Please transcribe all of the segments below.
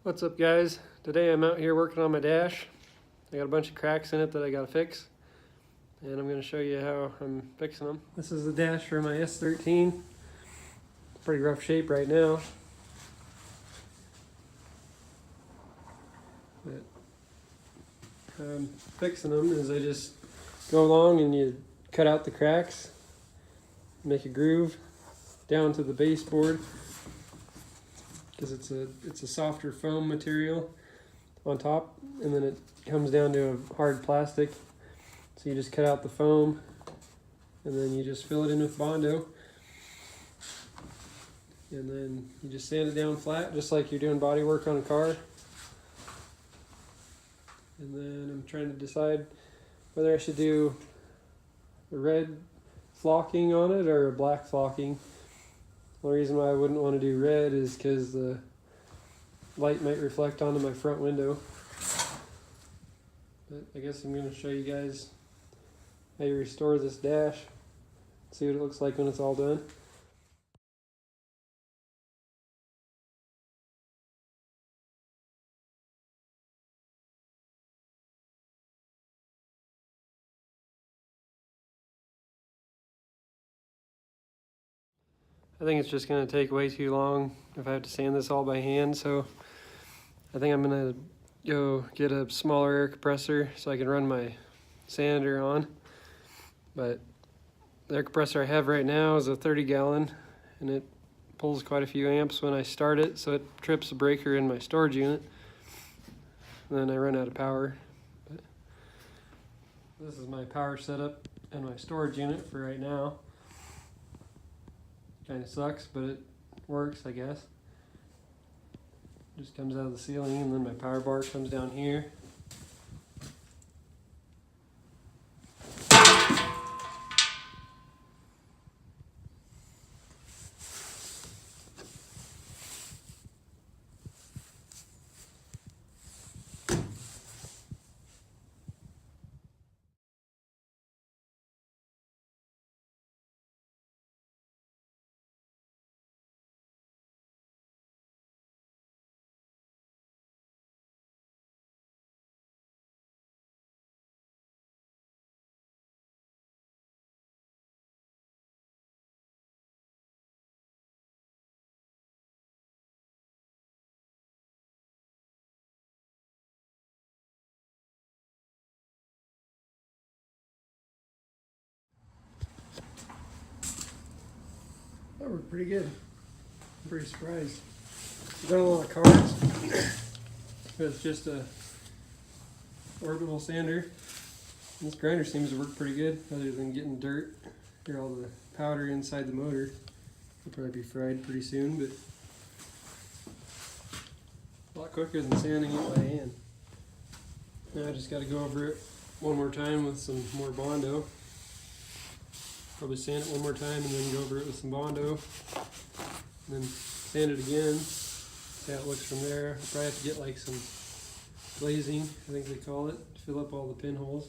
What's up, guys? Today I'm out here working on my dash. I got a bunch of cracks in it that I gotta fix, and I'm gonna show you how I'm fixing them. This is the dash for my S13. Pretty rough shape right now, but how I'm fixing them is I just go along and you cut out the cracks, make a groove down to the baseboard, because it's a softer foam material on top, and then it comes down to a hard plastic. So you just cut out the foam and then you just fill it in with Bondo, and then you just sand it down flat just like you're doing body work on a car. And then I'm trying to decide whether I should do a red flocking on it or a black flocking. The reason why I wouldn't want to do red is because the light might reflect onto my front window. But I guess I'm going to show you guys how you restore this dash, see what it looks like when it's all done. I think it's just going to take way too long if I have to sand this all by hand, so I think I'm going to go get a smaller air compressor so I can run my sander on. But the air compressor I have right now is a 30-gallon, and it pulls quite a few amps when I start it, so it trips the breaker in my storage unit, and then I run out of power. But this is my power setup in my storage unit for right now. Kind of sucks, but it works, I guess. Just comes out of the ceiling, and then my power bar comes down here. That worked pretty good. I'm pretty surprised. I've done a lot of cars, but it's just a orbital sander. This grinder seems to work pretty good, other than getting dirt or all the powder inside the motor. It'll probably be fried pretty soon, but a lot quicker than sanding it by hand. Now I just got to go over it one more time with some more Bondo. Probably sand it one more time and then go over it with some Bondo. And then sand it again. See how it looks from there. I'll probably have to get like some glazing, I think they call it, to fill up all the pinholes.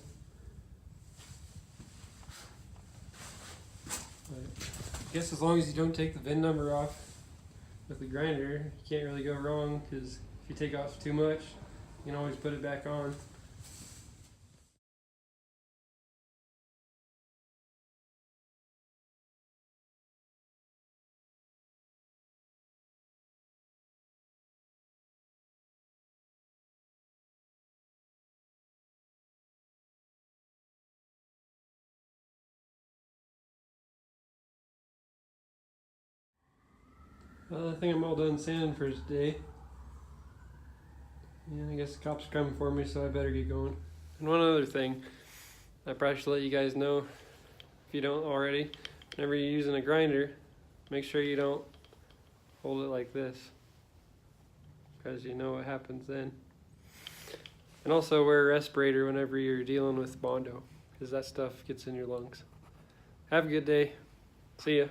But I guess as long as you don't take the VIN number off with the grinder, you can't really go wrong, because if you take off too much, you can always put it back on. Well, I think I'm all done sanding for today. And I guess the cops are coming for me, so I better get going. And one other thing, I probably should let you guys know, if you don't already, whenever you're using a grinder, make sure you don't hold it like this, because you know what happens then. And also wear a respirator whenever you're dealing with Bondo, because that stuff gets in your lungs. Have a good day. See ya.